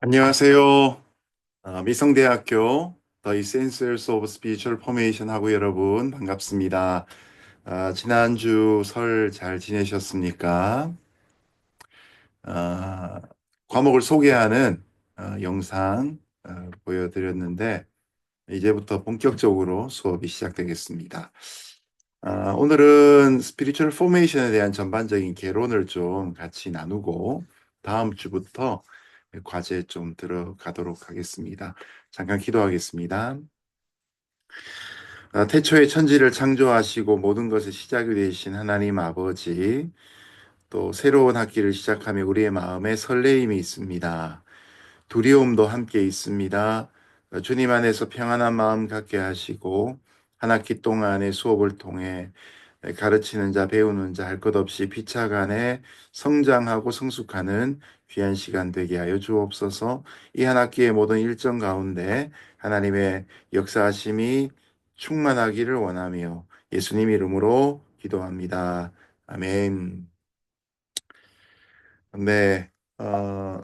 안녕하세요. 미성대학교 The Essentials of Spiritual Formation 하고 여러분 반갑습니다. 지난주 설 잘 지내셨습니까? 아, 과목을 소개하는 영상 보여드렸는데 이제부터 본격적으로 수업이 시작되겠습니다. 오늘은 스피리추얼 포메이션에 대한 전반적인 개론을 좀 같이 나누고 다음 주부터 과제에 좀 들어가도록 하겠습니다. 잠깐 기도하겠습니다. 태초에 천지를 창조하시고 모든 것의 시작이 되신 하나님 아버지, 또 새로운 학기를 시작하며 우리의 마음에 설레임이 있습니다. 두려움도 함께 있습니다. 주님 안에서 평안한 마음 갖게 하시고 한 학기 동안의 수업을 통해 가르치는 자, 배우는 자 할 것 없이 피차간에 성장하고 성숙하는 귀한 시간 되게 하여 주옵소서. 이 한 학기의 모든 일정 가운데 하나님의 역사하심이 충만하기를 원하며 예수님 이름으로 기도합니다. 아멘. 네, 어,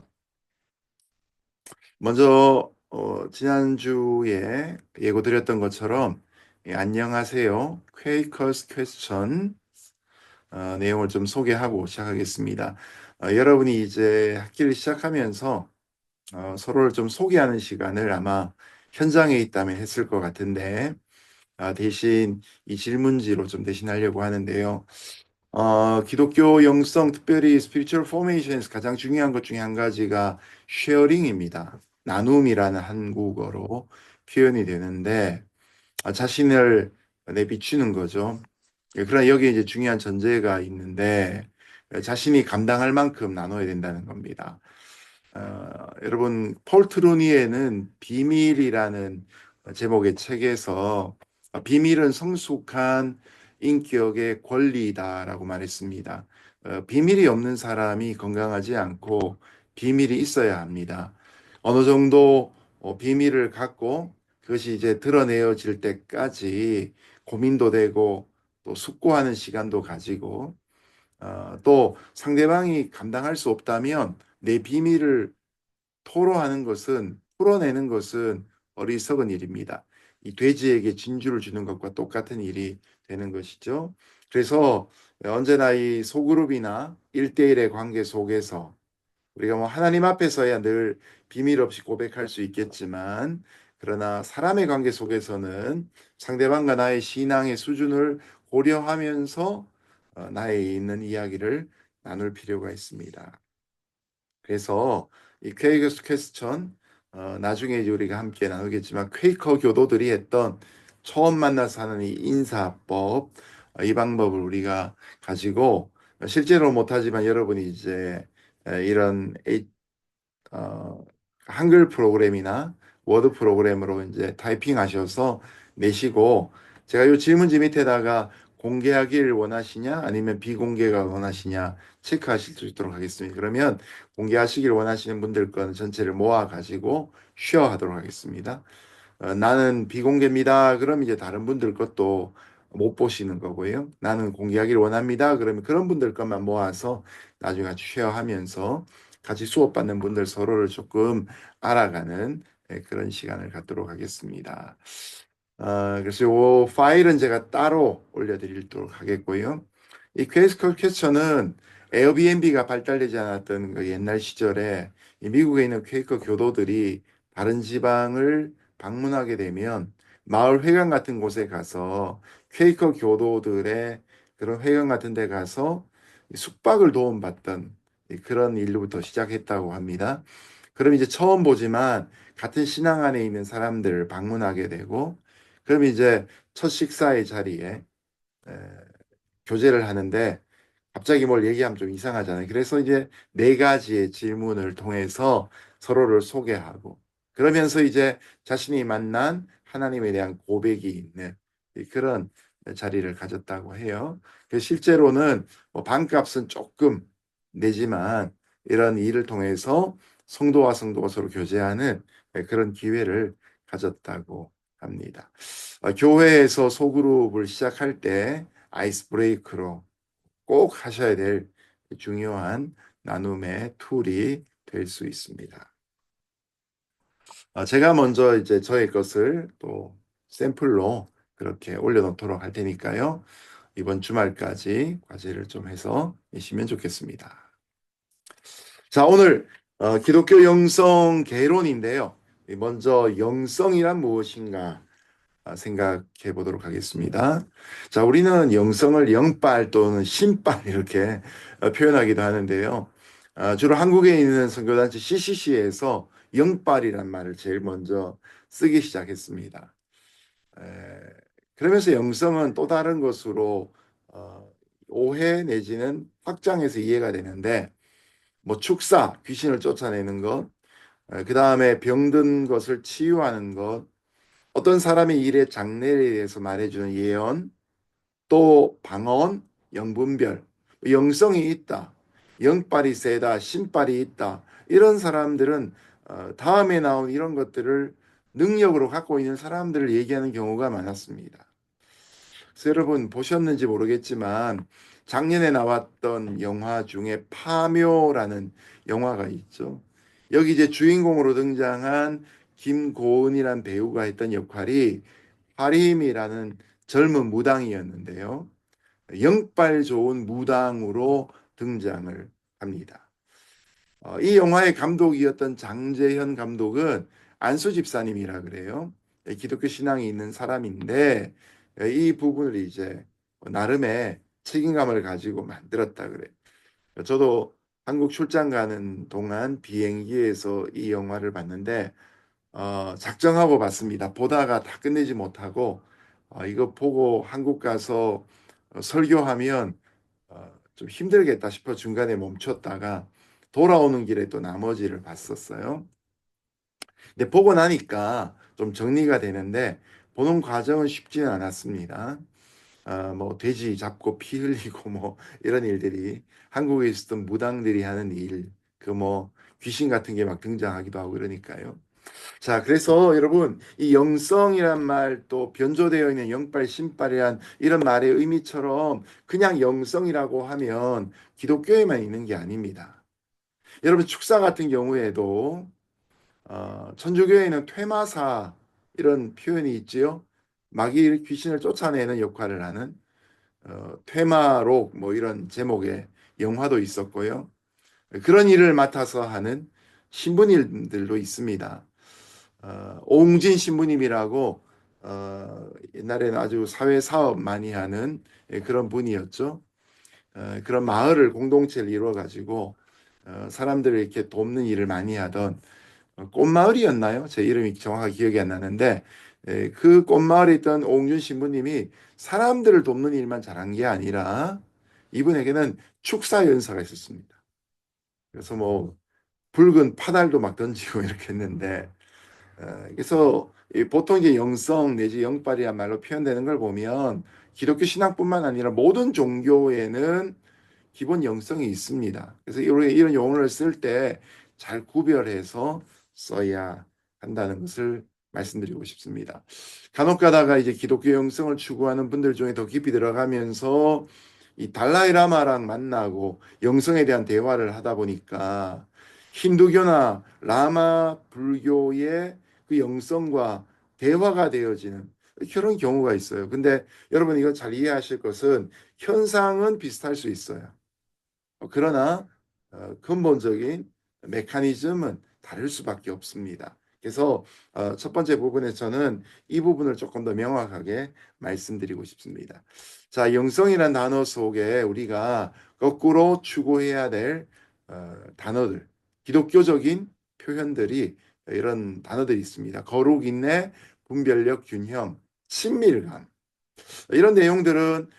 먼저 지난주에 예고드렸던 것처럼 안녕하세요. 퀘이커스 퀘스천 내용을 좀 소개하고 시작하겠습니다. 여러분이 이제 학기를 시작하면서 서로를 좀 소개하는 시간을 아마 현장에 있다면 했을 것 같은데 대신 이 질문지로 좀 대신하려고 하는데요. 기독교 영성, 특별히 스피리추얼 포메이션에서 가장 중요한 것 중에 한 가지가 쉐어링입니다. 나눔이라는 한국어로 표현이 되는데 자신을 내비추는 거죠. 그러나 여기에 이제 중요한 전제가 있는데 자신이 감당할 만큼 나눠야 된다는 겁니다. 여러분 폴 트루니에는 비밀이라는 제목의 책에서 비밀은 성숙한 인격의 권리다라고 말했습니다. 비밀이 없는 사람이 건강하지 않고 비밀이 있어야 합니다. 어느 정도 비밀을 갖고 그것이 이제 드러내어질 때까지 고민도 되고 또 숙고하는 시간도 가지고 또 상대방이 감당할 수 없다면 내 비밀을 토로하는 것은 풀어내는 것은 어리석은 일입니다. 이 돼지에게 진주를 주는 것과 똑같은 일이 되는 것이죠. 그래서 언제나 이 소그룹이나 일대일의 관계 속에서 우리가 뭐 하나님 앞에서야 늘 비밀 없이 고백할 수 있겠지만 그러나 사람의 관계 속에서는 상대방과 나의 신앙의 수준을 고려하면서 나의 있는 이야기를 나눌 필요가 있습니다. 그래서 이 퀘이커스 퀘스천 나중에 이제 우리가 함께 나누겠지만 퀘이커 교도들이 했던 처음 만나서 하는 이 인사법 이 방법을 우리가 가지고 실제로 못하지만 여러분이 이제 이런 어, 한글 프로그램이나 워드 프로그램으로 이제 타이핑 하셔서 내시고 제가 이 질문지 밑에다가 공개하기를 원하시냐 아니면 비공개가 원하시냐 체크하실 수 있도록 하겠습니다. 그러면 공개하시길 원하시는 분들 건 전체를 모아 가지고 쉬어 하도록 하겠습니다. 나는 비공개입니다. 그럼 이제 다른 분들 것도 못 보시는 거고요. 나는 공개하기를 원합니다. 그러면 그런 분들 것만 모아서 나중에 같이 쉐어하면서 같이 수업받는 분들 서로를 조금 알아가는 그런 시간을 갖도록 하겠습니다. 그래서 이 파일은 제가 따로 올려드리도록 하겠고요. 이 퀘스컬 퀘스천은 에어비앤비가 발달되지 않았던 그 옛날 시절에 이 미국에 있는 퀘이커 교도들이 다른 지방을 방문하게 되면 마을 회관 같은 곳에 가서 퀘이커 교도들의 그런 회관 같은 데 가서 숙박을 도움받던 그런 일로부터 시작했다고 합니다. 그럼 이제 처음 보지만 같은 신앙 안에 있는 사람들을 방문하게 되고 그럼 이제 첫 식사의 자리에 에, 교제를 하는데 갑자기 뭘 얘기하면 좀 이상하잖아요. 그래서 이제 네 가지의 질문을 통해서 서로를 소개하고 그러면서 이제 자신이 만난 하나님에 대한 고백이 있는 그런 자리를 가졌다고 해요. 실제로는 뭐 반값은 조금 내지만 이런 일을 통해서 성도와 성도가 서로 교제하는 그런 기회를 가졌다고 합니다. 교회에서 소그룹을 시작할 때 아이스 브레이크로 꼭 하셔야 될 중요한 나눔의 툴이 될 수 있습니다. 제가 먼저 이제 저의 것을 또 샘플로 그렇게 올려놓도록 할 테니까요. 이번 주말까지 과제를 좀 해서 내시면 좋겠습니다. 자, 오늘 기독교 영성 개론인데요. 먼저 영성이란 무엇인가 생각해 보도록 하겠습니다. 자, 우리는 영성을 영빨 또는 신빨 이렇게 표현하기도 하는데요. 주로 한국에 있는 선교단체 CCC에서 영빨이란 말을 제일 먼저 쓰기 시작했습니다. 에, 그러면서 영성은 또 다른 것으로 어, 오해 내지는 확장해서 이해가 되는데 뭐 축사, 귀신을 쫓아내는 것, 그 다음에 병든 것을 치유하는 것, 어떤 사람의 일의 장래에 대해서 말해주는 예언, 또 방언, 영분별, 영성이 있다, 영빨이 세다, 신빨이 있다. 이런 사람들은 다음에 나온 이런 것들을 능력으로 갖고 있는 사람들을 얘기하는 경우가 많았습니다. 그래서 여러분 보셨는지 모르겠지만 작년에 나왔던 영화 중에 파묘라는 영화가 있죠. 여기 이제 주인공으로 등장한 김고은이란 배우가 했던 역할이 하림이라는 젊은 무당이었는데요. 영빨 좋은 무당으로 등장을 합니다. 이 영화의 감독이었던 장재현 감독은 안수 집사님이라 그래요. 기독교 신앙이 있는 사람인데 이 부분을 이제 나름의 책임감을 가지고 만들었다 그래요. 저도 한국 출장 가는 동안 비행기에서 이 영화를 봤는데 작정하고 봤습니다. 보다가 다 끝내지 못하고 이거 보고 한국 가서 설교하면 좀 힘들겠다 싶어 중간에 멈췄다가 돌아오는 길에 또 나머지를 봤었어요. 근데 보고 나니까 좀 정리가 되는데 보는 과정은 쉽지는 않았습니다. 뭐 돼지 잡고 피 흘리고 뭐 이런 일들이 한국에 있었던 무당들이 하는 일, 그 뭐 귀신 같은 게 막 등장하기도 하고 그러니까요. 자, 그래서 여러분, 이 영성이란 말 또 변조되어 있는 영빨, 신빨이란 이런 말의 의미처럼 그냥 영성이라고 하면 기독교에만 있는 게 아닙니다. 여러분, 축사 같은 경우에도 천주교에는 퇴마사 이런 표현이 있지요. 마귀 귀신을 쫓아내는 역할을 하는 퇴마록 뭐 이런 제목의 영화도 있었고요. 그런 일을 맡아서 하는 신부님들도 있습니다. 오웅진 신부님이라고 옛날에는 아주 사회 사업 많이 하는 그런 분이었죠. 그런 마을을 공동체를 이루어 가지고 사람들을 이렇게 돕는 일을 많이 하던 꽃마을이었나요? 제 이름이 정확하게 기억이 안 나는데 그 꽃마을에 있던 오웅준 신부님이 사람들을 돕는 일만 잘한 게 아니라 이분에게는 축사 연사가 있었습니다. 그래서 뭐 붉은 파달도 막 던지고 이렇게 했는데 그래서 보통 이제 영성 내지 영빨이란 말로 표현되는 걸 보면 기독교 신앙뿐만 아니라 모든 종교에는 기본 영성이 있습니다. 그래서 이런 용어를 쓸 때 잘 구별해서 써야 한다는 것을 말씀드리고 싶습니다. 간혹 가다가 이제 기독교 영성을 추구하는 분들 중에 더 깊이 들어가면서 이 달라이 라마랑 만나고 영성에 대한 대화를 하다 보니까 힌두교나 라마 불교의 그 영성과 대화가 되어지는 그런 경우가 있어요. 근데 여러분 이거 잘 이해하실 것은 현상은 비슷할 수 있어요. 그러나 근본적인 메커니즘은 다를 수밖에 없습니다. 그래서 첫 번째 부분에서는 이 부분을 조금 더 명확하게 말씀드리고 싶습니다. 자, 영성이라는 단어 속에 우리가 거꾸로 추구해야 될 단어들, 기독교적인 표현들이 이런 단어들이 있습니다. 거룩, 인내, 분별력, 균형, 친밀감. 이런 내용들은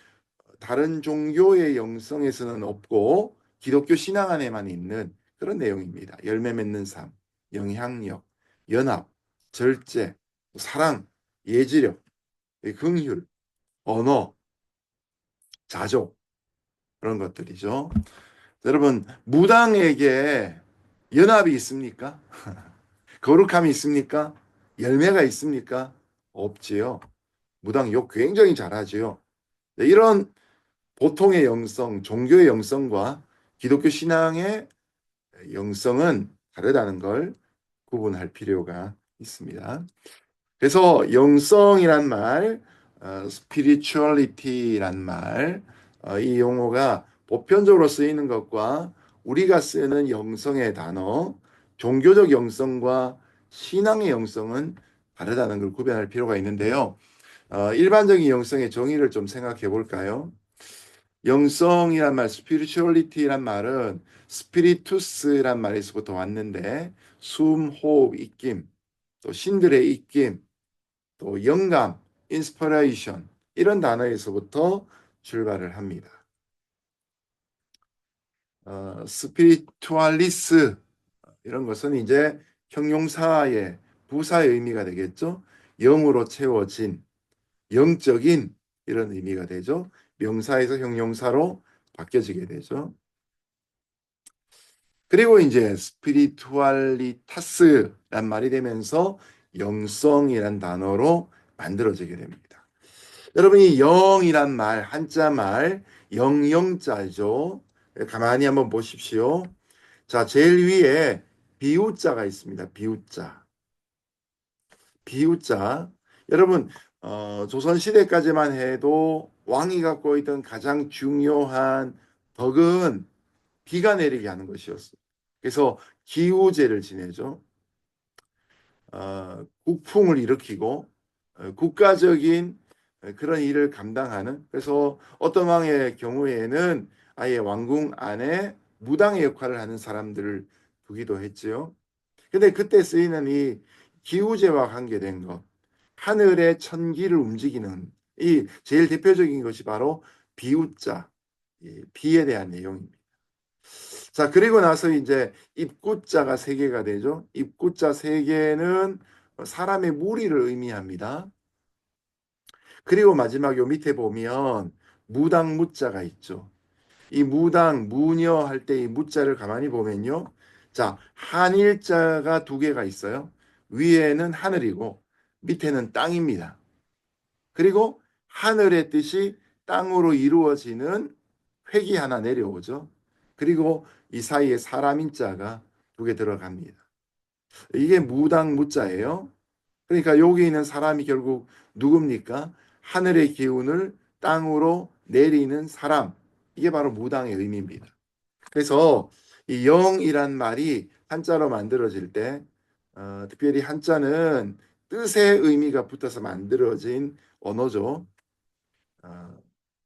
다른 종교의 영성에서는 없고 기독교 신앙 안에만 있는 그런 내용입니다. 열매 맺는 삶, 영향력, 연합, 절제, 사랑, 예지력, 긍휼, 언어, 자족 그런 것들이죠. 여러분 무당에게 연합이 있습니까? 거룩함이 있습니까? 열매가 있습니까? 없지요. 무당 욕 굉장히 잘하지요. 네, 이런 보통의 영성, 종교의 영성과 기독교 신앙의 영성은 다르다는 걸 구분할 필요가 있습니다. 그래서 영성이란 말, spirituality란 말, 이 용어가 보편적으로 쓰이는 것과 우리가 쓰는 영성의 단어, 종교적 영성과 신앙의 영성은 다르다는 걸 구별할 필요가 있는데요. 일반적인 영성의 정의를 좀 생각해 볼까요? 영성이란 말, spirituality란 말은 spiritus란 말에서부터 왔는데 숨, 호흡, 입김, 또 신들의 입김, 또 영감, 인스퍼레이션 이런 단어에서부터 출발을 합니다. 스피리투알리스 이런 것은 이제 형용사의 부사의 의미가 되겠죠. 영으로 채워진 영적인 이런 의미가 되죠. 명사에서 형용사로 바뀌어지게 되죠. 그리고 이제 스피리투알리타스란 말이 되면서 영성이란 단어로 만들어지게 됩니다. 여러분 이 영이란 말 한자 말 영영자죠. 가만히 한번 보십시오. 자, 제일 위에 비우자가 있습니다. 비우자. 비우자. 여러분 조선 시대까지만 해도 왕이 갖고 있던 가장 중요한 덕은 비가 내리게 하는 것이었어요. 그래서 기우제를 지내죠. 국풍을 일으키고 국가적인 그런 일을 감당하는 그래서 어떤 왕의 경우에는 아예 왕궁 안에 무당의 역할을 하는 사람들을 두기도 했지요. 근데 그때 쓰이는 이 기우제와 관계된 것, 하늘의 천기를 움직이는 이 제일 대표적인 것이 바로 비우자, 비에 대한 내용입니다. 자, 그리고 나서 이제 입구자가 세 개가 되죠. 입구자 세 개는 사람의 무리를 의미합니다. 그리고 마지막 요 밑에 보면 무당 무자가 있죠. 이 무당 무녀 할 때 이 무자를 가만히 보면요. 자, 한일자가 두 개가 있어요. 위에는 하늘이고 밑에는 땅입니다. 그리고 하늘의 뜻이 땅으로 이루어지는 획이 하나 내려오죠. 그리고 이 사이에 사람 인자가 두 개 들어갑니다. 이게 무당 무자예요. 그러니까 여기 있는 사람이 결국 누굽니까? 하늘의 기운을 땅으로 내리는 사람. 이게 바로 무당의 의미입니다. 그래서 이 영이란 말이 한자로 만들어질 때 특별히 한자는 뜻의 의미가 붙어서 만들어진 언어죠. 어,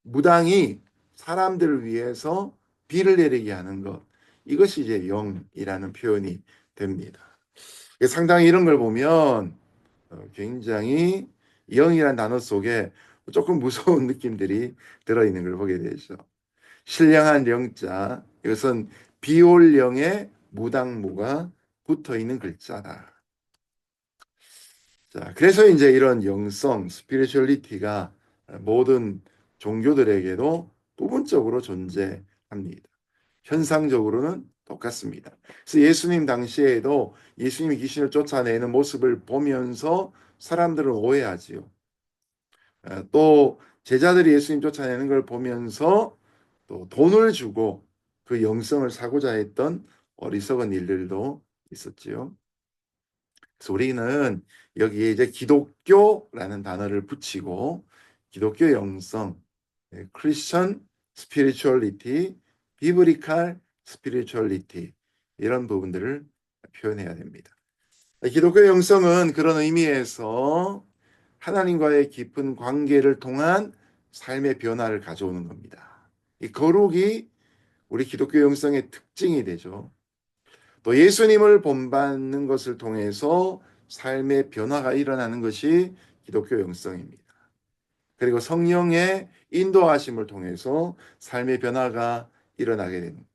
무당이 사람들을 위해서 비를 내리게 하는 것. 이것이 이제 영이라는 표현이 됩니다. 상당히 이런 걸 보면 굉장히 영이라는 단어 속에 조금 무서운 느낌들이 들어있는 걸 보게 되죠. 신령한 영자, 이것은 비올 영의 무당무가 붙어 있는 글자다. 자, 그래서 이제 이런 영성, 스피리추얼리티가 모든 종교들에게도 부분적으로 존재합니다. 현상적으로는 똑같습니다. 그래서 예수님 당시에도 예수님이 귀신을 쫓아내는 모습을 보면서 사람들은 오해하지요. 또 제자들이 예수님 쫓아내는 걸 보면서 또 돈을 주고 그 영성을 사고자 했던 어리석은 일들도 있었지요. 그래서 우리는 여기에 이제 기독교라는 단어를 붙이고 기독교 영성, 크리스천 스피리추얼리티, 비브리칼 스피리추얼리티 이런 부분들을 표현해야 됩니다. 기독교 영성은 그런 의미에서 하나님과의 깊은 관계를 통한 삶의 변화를 가져오는 겁니다. 이 거룩이 우리 기독교 영성의 특징이 되죠. 또 예수님을 본받는 것을 통해서 삶의 변화가 일어나는 것이 기독교 영성입니다. 그리고 성령의 인도하심을 통해서 삶의 변화가 일어나게 됩니다.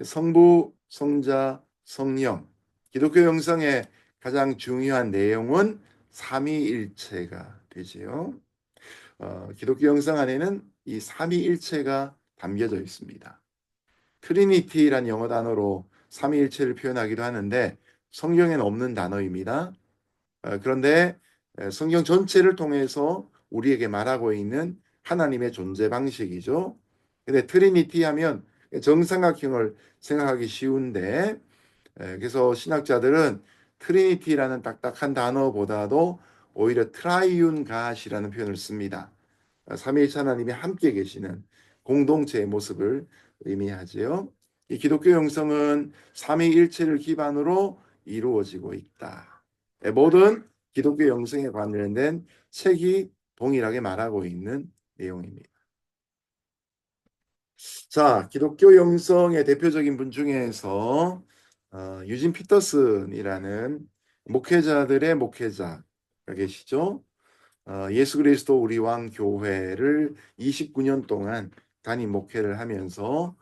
성부, 성자, 성령. 기독교 영성의 가장 중요한 내용은 삼위일체가 되지요. 기독교 영성 안에는 이 삼위일체가 담겨져 있습니다. 트리니티란 영어 단어로 삼위일체를 표현하기도 하는데 성경에는 없는 단어입니다. 그런데 성경 전체를 통해서 우리에게 말하고 있는 하나님의 존재 방식이죠. 근데 트리니티 하면 정삼각형을 생각하기 쉬운데 그래서 신학자들은 트리니티라는 딱딱한 단어보다도 오히려 트라이윤 갓이라는 표현을 씁니다. 삼위일체 하나님이 함께 계시는 공동체의 모습을 의미하지요. 이 기독교 영성은 삼위일체를 기반으로 이루어지고 있다. 모든 기독교 영성에 관련된 책이 동일하게 말하고 있는 내용입니다. 자, 기독교 영성의 대표적인 분 중에서 유진 피터슨이라는 목회자들의 목회자가 계시죠. 예수 그리스도 우리 왕 교회를 29년 동안 단임 목회를 하면서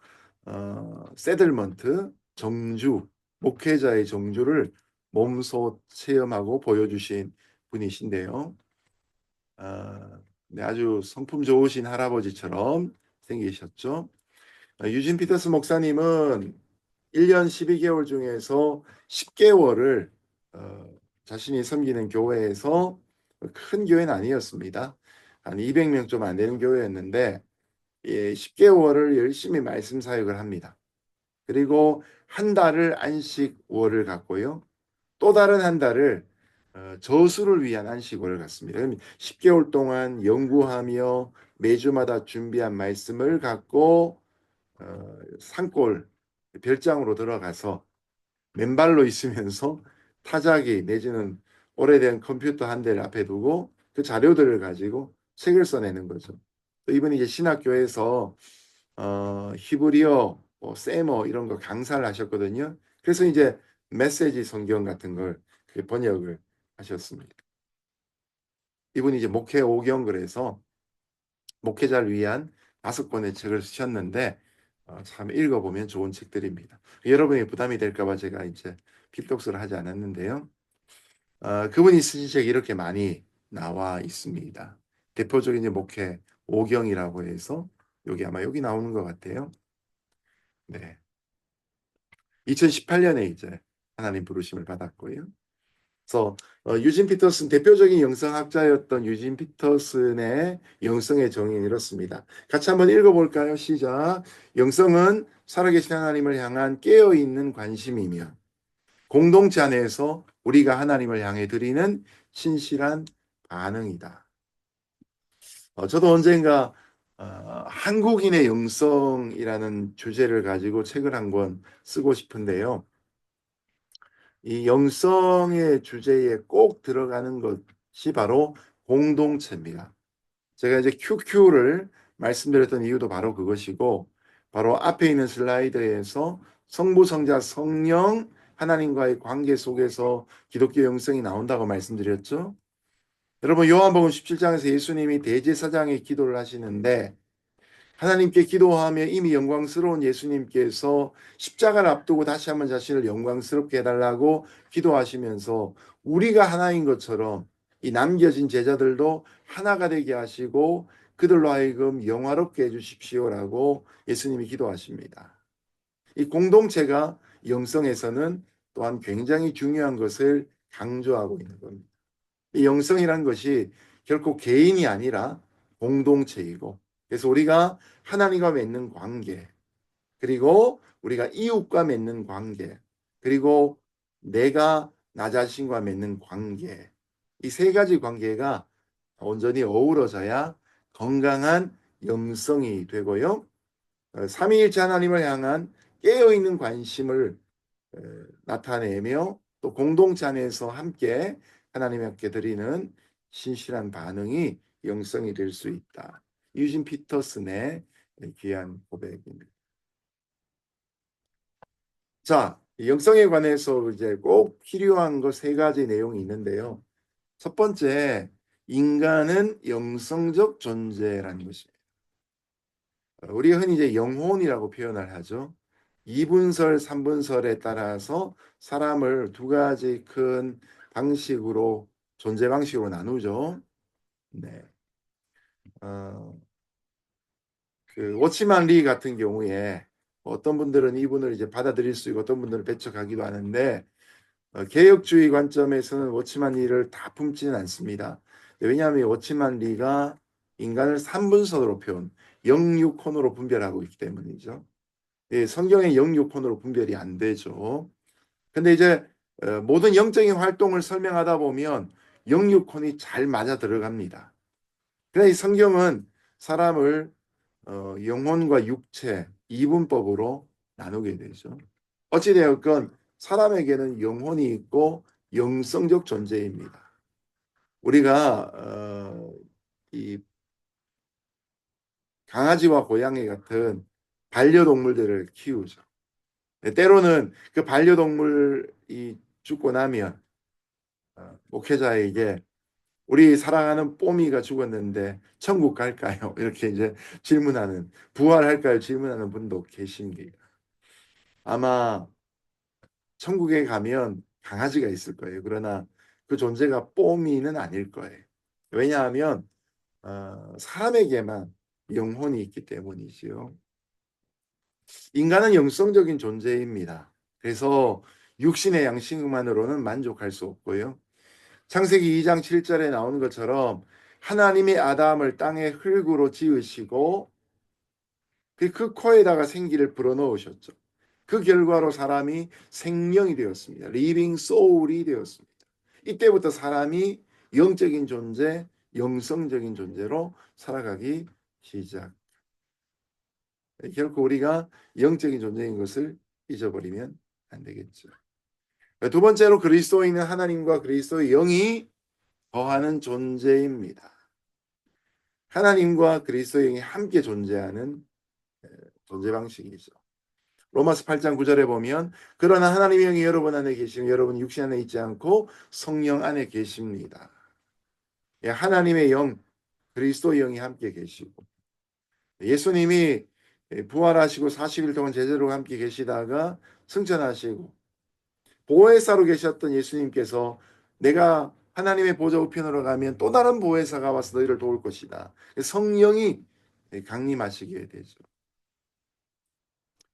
세들먼트 정주 목회자의 정주를 몸소 체험하고 보여주신 분이신데요. 네, 아주 성품 좋으신 할아버지처럼 생기셨죠. 유진 피터스 목사님은 1년 12개월 중에서 10개월을 자신이 섬기는 교회에서 큰 교회는 아니었습니다. 한 200명 좀 안 되는 교회였는데 10개월을 열심히 말씀 사역을 합니다. 그리고 한 달을 안식월을 갖고요. 또 다른 한 달을 저수를 위한 안식월을 갖습니다. 10개월 동안 연구하며 매주마다 준비한 말씀을 갖고 산골 별장으로 들어가서 맨발로 있으면서 타자기 내지는 오래된 컴퓨터 한 대를 앞에 두고 그 자료들을 가지고 책을 써내는 거죠. 또 이분이 이제 신학교에서 히브리어, 세머 이런 거 강사를 하셨거든요. 그래서 이제 메시지 성경 같은 걸 번역을 하셨습니다. 이분이 이제 목회 오경을 해서 목회자를 위한 5권의 책을 쓰셨는데 참 읽어보면 좋은 책들입니다. 여러분이 부담이 될까봐 제가 이제 필독서를 하지 않았는데요. 그분이 쓰신 책이 이렇게 많이 나와 있습니다. 대표적인 이제 목회 오경이라고 해서 여기 아마 여기 나오는 것 같아요. 네, 2018년에 이제 하나님 부르심을 받았고요. 그래서 유진 피터슨 대표적인 영성학자였던 유진 피터슨의 영성의 정의는 이렇습니다. 같이 한번 읽어볼까요? 시작. 영성은 살아계신 하나님을 향한 깨어있는 관심이며 공동체 안에서 우리가 하나님을 향해 드리는 신실한 반응이다. 저도 언젠가 한국인의 영성이라는 주제를 가지고 책을 한 권 쓰고 싶은데요. 이 영성의 주제에 꼭 들어가는 것이 바로 공동체입니다. 제가 이제 QQ를 말씀드렸던 이유도 바로 그것이고, 바로 앞에 있는 슬라이드에서 성부, 성자, 성령, 하나님과의 관계 속에서 기독교 영성이 나온다고 말씀드렸죠. 여러분, 요한복음 17장에서 예수님이 대제사장의 기도를 하시는데, 하나님께 기도하며 이미 영광스러운 예수님께서 십자가를 앞두고 다시 한번 자신을 영광스럽게 해달라고 기도하시면서 우리가 하나인 것처럼 이 남겨진 제자들도 하나가 되게 하시고 그들로 하여금 영화롭게 해주십시오라고 예수님이 기도하십니다. 이 공동체가 영성에서는 또한 굉장히 중요한 것을 강조하고 있는 겁니다. 이 영성이란 것이 결코 개인이 아니라 공동체이고, 그래서 우리가 하나님과 맺는 관계, 그리고 우리가 이웃과 맺는 관계, 그리고 내가 나 자신과 맺는 관계, 이 세 가지 관계가 온전히 어우러져야 건강한 영성이 되고요. 삼위일체 하나님을 향한 깨어있는 관심을 나타내며 또 공동체 안에서 함께 하나님께 드리는 신실한 반응이 영성이 될 수 있다. 유진 피터슨의 귀한 고백입니다. 자, 영성에 관해서 이제 꼭 필요한 거 세 가지 내용이 있는데요. 첫 번째, 인간은 영성적 존재라는 것입니다. 우리가 흔히 이제 영혼이라고 표현을 하죠. 2분설, 3분설에 따라서 사람을 두 가지 큰 방식으로 존재 방식으로 나누죠. 네. 그 워치만 리 같은 경우에 어떤 분들은 이분을 이제 받아들일 수 있고 어떤 분들은 배척하기도 하는데 개혁주의 관점에서는 워치만 리를 다 품지는 않습니다. 왜냐하면 워치만 리가 인간을 3분선으로 표현, 영육혼으로 분별하고 있기 때문이죠. 예, 성경의 영육혼으로 분별이 안 되죠. 근데 이제 모든 영적인 활동을 설명하다 보면 영육혼이 잘 맞아 들어갑니다. 그래서 이 성경은 사람을 영혼과 육체 이분법으로 나누게 되죠. 어찌되었건 사람에게는 영혼이 있고 영성적 존재입니다. 우리가 이 강아지와 고양이 같은 반려동물들을 키우죠. 때로는 그 반려동물이 죽고 나면 목회자에게 우리 사랑하는 뽀미가 죽었는데 천국 갈까요? 이렇게 이제 질문하는, 부활할까요? 질문하는 분도 계십니다. 아마 천국에 가면 강아지가 있을 거예요. 그러나 그 존재가 뽀미는 아닐 거예요. 왜냐하면 사람에게만 영혼이 있기 때문이지요. 인간은 영성적인 존재입니다. 그래서 육신의 양식만으로는 만족할 수 없고요. 창세기 2장 7절에 나오는 것처럼 하나님이 아담을 땅의 흙으로 지으시고 그 코에다가 생기를 불어넣으셨죠. 그 결과로 사람이 생명이 되었습니다. 리빙 소울이 되었습니다. 이때부터 사람이 영적인 존재, 영성적인 존재로 살아가기 시작. 결코 우리가 영적인 존재인 것을 잊어버리면 안 되겠죠. 두 번째로 그리스도인은 하나님과 그리스도의 영이 거하는 존재입니다. 하나님과 그리스도의 영이 함께 존재하는 존재 방식이죠. 로마서 8장 9절에 보면 그러나 하나님의 영이 여러분 안에 계시면 여러분 육신 안에 있지 않고 성령 안에 계십니다. 하나님의 영, 그리스도의 영이 함께 계시고 예수님이 부활하시고 40일 동안 제자로 함께 계시다가 승천하시고 보혜사로 계셨던 예수님께서 내가 하나님의 보좌 우편으로 가면 또 다른 보혜사가 와서 너희를 도울 것이다. 성령이 강림하시게 되죠.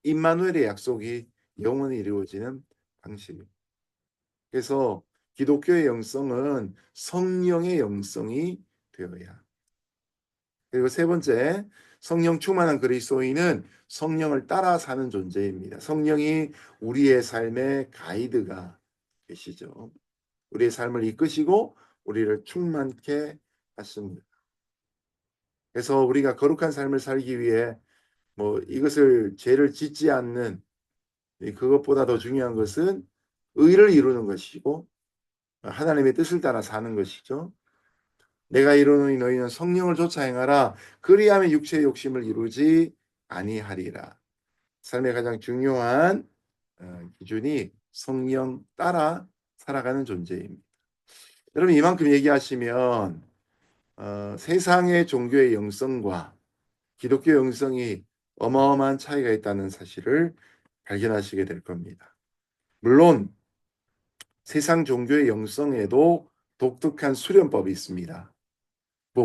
임마누엘의 약속이 영원히 이루어지는 방식입니다. 그래서 기독교의 영성은 성령의 영성이 되어야. 그리고 세 번째, 성령 충만한 그리스도인은 성령을 따라 사는 존재입니다. 성령이 우리의 삶의 가이드가 되시죠. 우리의 삶을 이끄시고 우리를 충만케 하십니다. 그래서 우리가 거룩한 삶을 살기 위해 이것을 죄를 짓지 않는 그것보다 더 중요한 것은 의를 이루는 것이고 하나님의 뜻을 따라 사는 것이죠. 내가 이루노니 너희는 성령을 쫓아 행하라. 그리하면 육체의 욕심을 이루지 아니하리라. 삶의 가장 중요한 기준이 성령 따라 살아가는 존재입니다. 여러분 이만큼 얘기하시면 세상의 종교의 영성과 기독교 영성이 어마어마한 차이가 있다는 사실을 발견하시게 될 겁니다. 물론 세상 종교의 영성에도 독특한 수련법이 있습니다.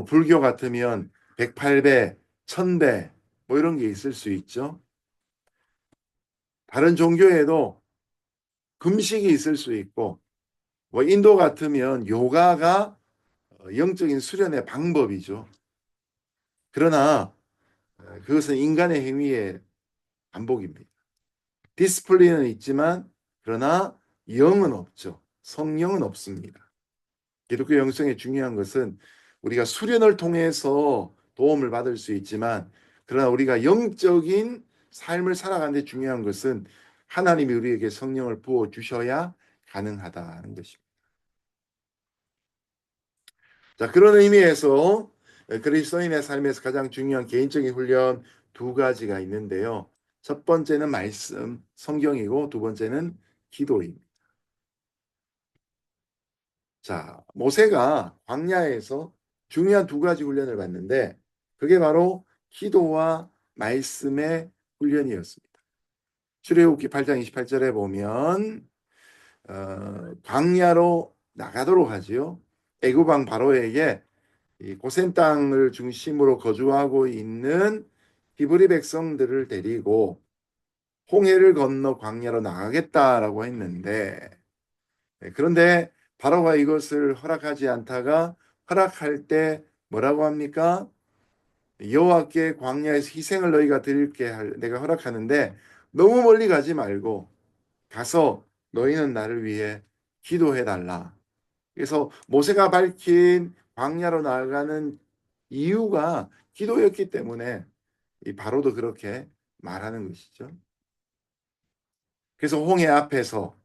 불교 같으면 108배, 1000배 이런 게 있을 수 있죠. 다른 종교에도 금식이 있을 수 있고 인도 같으면 요가가 영적인 수련의 방법이죠. 그러나 그것은 인간의 행위의 반복입니다. 디스플린은 있지만 그러나 영은 없죠. 성령은 없습니다. 기독교 영성의 중요한 것은 우리가 수련을 통해서 도움을 받을 수 있지만 그러나 우리가 영적인 삶을 살아가는 데 중요한 것은 하나님이 우리에게 성령을 부어 주셔야 가능하다는 것입니다. 자, 그런 의미에서 그리스도인의 삶에서 가장 중요한 개인적인 훈련 두 가지가 있는데요. 첫 번째는 말씀, 성경이고 두 번째는 기도입니다. 자, 모세가 광야에서 중요한 두 가지 훈련을 받는데 그게 바로 기도와 말씀의 훈련이었습니다. 출애굽기 8장 28절에 보면 광야로 나가도록 하지요. 애굽 왕 바로에게 이 고센 땅을 중심으로 거주하고 있는 히브리 백성들을 데리고 홍해를 건너 광야로 나가겠다라고 했는데 그런데 바로가 이것을 허락하지 않다가 허락할 때 뭐라고 합니까? 여호와께 광야에서 희생을 너희가 드릴게 내가 허락하는데 너무 멀리 가지 말고 가서 너희는 나를 위해 기도해 달라. 그래서 모세가 밝힌 광야로 나아가는 이유가 기도였기 때문에 이 바로도 그렇게 말하는 것이죠. 그래서 홍해 앞에서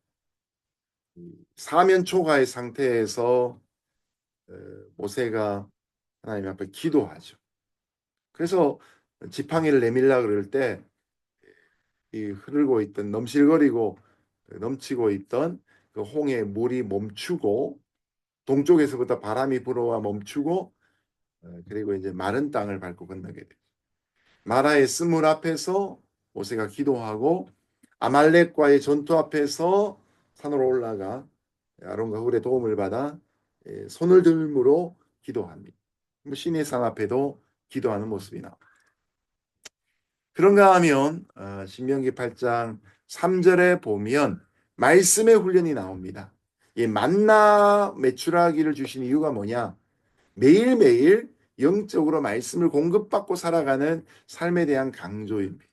사면 초가의 상태에서 어, 모세가 하나님 앞에 기도하죠. 그래서 지팡이를 내밀라 그럴 때 이 흐르고 있던 넘실거리고 넘치고 있던 그 홍해 물이 멈추고 동쪽에서부터 바람이 불어와 멈추고 그리고 이제 마른 땅을 밟고 건너게 돼요. 마라의 스물 앞에서 모세가 기도하고 아말렉과의 전투 앞에서 산으로 올라가 아론과 훌의 도움을 받아 손을 들므로 기도합니다. 신의 산 앞에도 기도하는 모습이 나옵니다. 그런가 하면 신명기 8장 3절에 보면 말씀의 훈련이 나옵니다. 이 만나 메추라기를 주신 이유가 뭐냐? 매일매일 영적으로 말씀을 공급받고 살아가는 삶에 대한 강조입니다.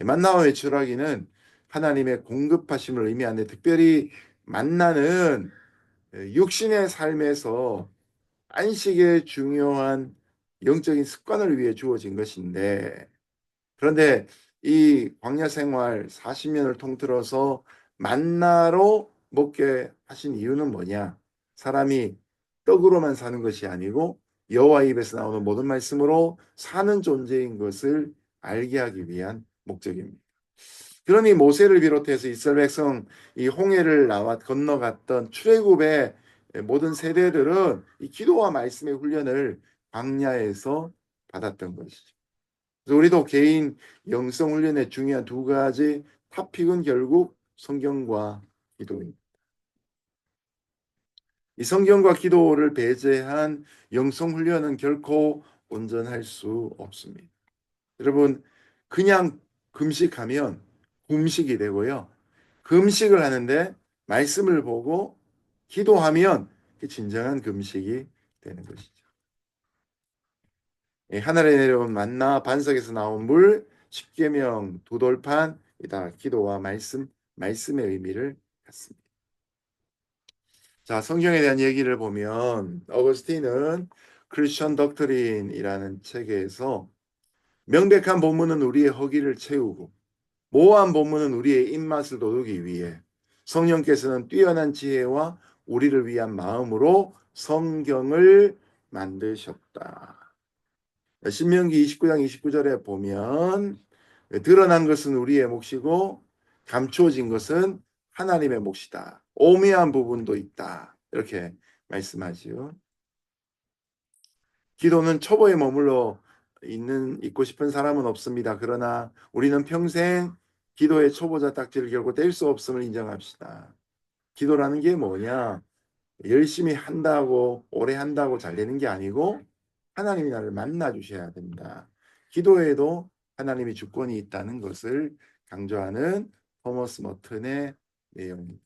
만나와 메추라기는 하나님의 공급하심을 의미하는데 특별히 만나는 육신의 삶에서 안식의 중요한 영적인 습관을 위해 주어진 것인데 그런데 이 광야 생활 40년을 통틀어서 만나로 먹게 하신 이유는 뭐냐? 사람이 떡으로만 사는 것이 아니고 여호와 입에서 나오는 모든 말씀으로 사는 존재인 것을 알게 하기 위한 목적입니다. 그러니 모세를 비롯해서 이스라엘 백성 이 홍해를 나와 건너갔던 출애굽의 모든 세대들은 이 기도와 말씀의 훈련을 광야에서 받았던 것이죠. 그래서 우리도 개인 영성 훈련의 중요한 두 가지 탑픽은 결국 성경과 기도입니다. 이 성경과 기도를 배제한 영성 훈련은 결코 온전할 수 없습니다. 여러분, 그냥 금식하면 금식이 되고요. 금식을 하는데 말씀을 보고 기도하면 진정한 금식이 되는 것이죠. 하늘에 내려온 만나, 반석에서 나온 물, 십계명, 두 돌판, 이다 기도와 말씀의 의미를 갖습니다. 자, 성경에 대한 얘기를 보면 어거스틴은 크리스천 덕트린이라는 책에서 명백한 본문은 우리의 허기를 채우고 모호한 본문은 우리의 입맛을 돋우기 위해 성령께서는 뛰어난 지혜와 우리를 위한 마음으로 성경을 만드셨다. 신명기 29장 29절에 보면 드러난 것은 우리의 몫이고 감추어진 것은 하나님의 몫이다. 오묘한 부분도 있다. 이렇게 말씀하지요. 기도는 초보에 머물러 있고 싶은 사람은 없습니다. 그러나 우리는 평생 기도의 초보자 딱지를 결고 뗄 수 없음을 인정합시다. 기도라는 게 뭐냐? 열심히 한다고 오래 한다고 잘 되는 게 아니고 하나님이 나를 만나 주셔야 된다. 기도에도 하나님이 주권이 있다는 것을 강조하는 토머스 머튼의 내용입니다.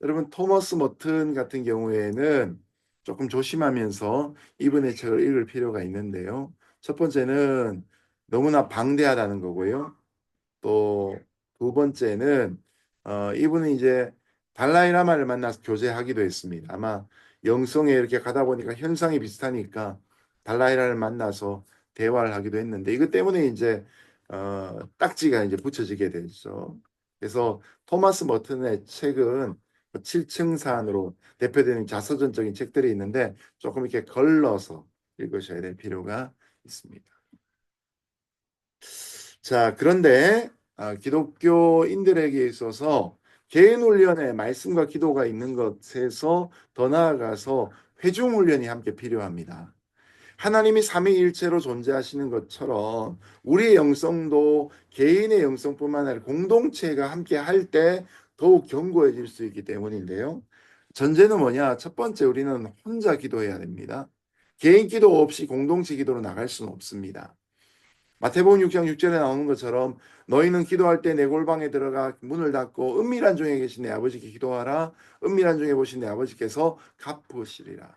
여러분 토머스 머튼 같은 경우에는 조금 조심하면서 이분의 책을 읽을 필요가 있는데요. 첫 번째는 너무나 방대하다는 거고요. 또 두 번째는 이분은 이제 달라이라마를 만나서 교제하기도 했습니다. 아마 영성에 이렇게 가다 보니까 현상이 비슷하니까 달라이라를 만나서 대화를 하기도 했는데 이것 때문에 이제 딱지가 이제 붙여지게 되죠. 그래서 토마스 머튼의 책은 7층산으로 대표되는 자서전적인 책들이 있는데 조금 이렇게 걸러서 읽으셔야 될 필요가 있습니다. 자, 그런데 기독교인들에게 있어서 개인 훈련에 말씀과 기도가 있는 것에서 더 나아가서 회중 훈련이 함께 필요합니다. 하나님이 삼위일체로 존재하시는 것처럼 우리의 영성도 개인의 영성뿐만 아니라 공동체가 함께 할 때 더욱 견고해질 수 있기 때문인데요. 전제는 뭐냐? 첫 번째 우리는 혼자 기도해야 됩니다. 개인 기도 없이 공동체 기도로 나갈 수는 없습니다. 마태복음 6장 6절에 나오는 것처럼 너희는 기도할 때 내 골방에 들어가 문을 닫고 은밀한 중에 계신 내 아버지께 기도하라. 은밀한 중에 보신 내 아버지께서 갚으시리라.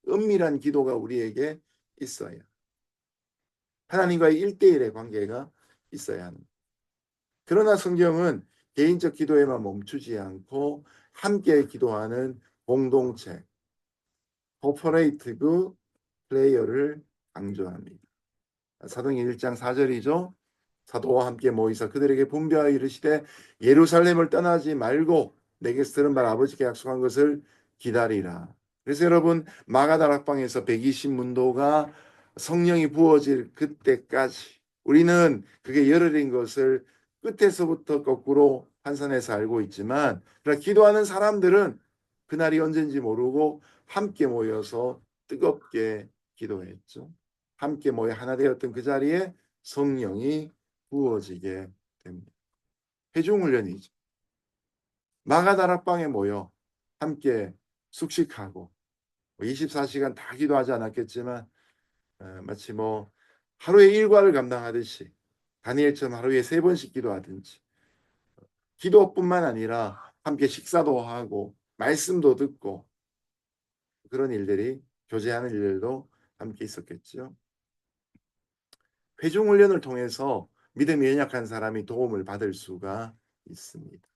은밀한 기도가 우리에게 있어야 하나님과의 1대1의 관계가 있어야 하는. 그러나 성경은 개인적 기도에만 멈추지 않고 함께 기도하는 공동체, 코퍼레이티브 플레이어를 강조합니다. 사도행전 1장 4절이죠. 사도와 함께 모이사 그들에게 분배하여 이르시되 예루살렘을 떠나지 말고 내게서 들은 바 아버지께 약속한 것을 기다리라. 그래서 여러분 마가다락방에서 120문도가 성령이 부어질 그때까지 우리는 그게 열흘인 것을 끝에서부터 거꾸로 환산해서 알고 있지만 그러나 기도하는 사람들은 그날이 언젠지 모르고 함께 모여서 뜨겁게 기도했죠. 함께 모여 하나 되었던 그 자리에 성령이 부어지게 됩니다. 회중훈련이죠. 마가다락방에 모여 함께 숙식하고 24시간 다 기도하지 않았겠지만 마치 뭐 하루에 일과를 감당하듯이 다니엘처럼 하루에 3번씩 기도하든지 기도뿐만 아니라 함께 식사도 하고 말씀도 듣고 그런 일들이 교제하는 일들도 함께 있었겠죠. 회중훈련을 통해서 믿음이 연약한 사람이 도움을 받을 수가 있습니다.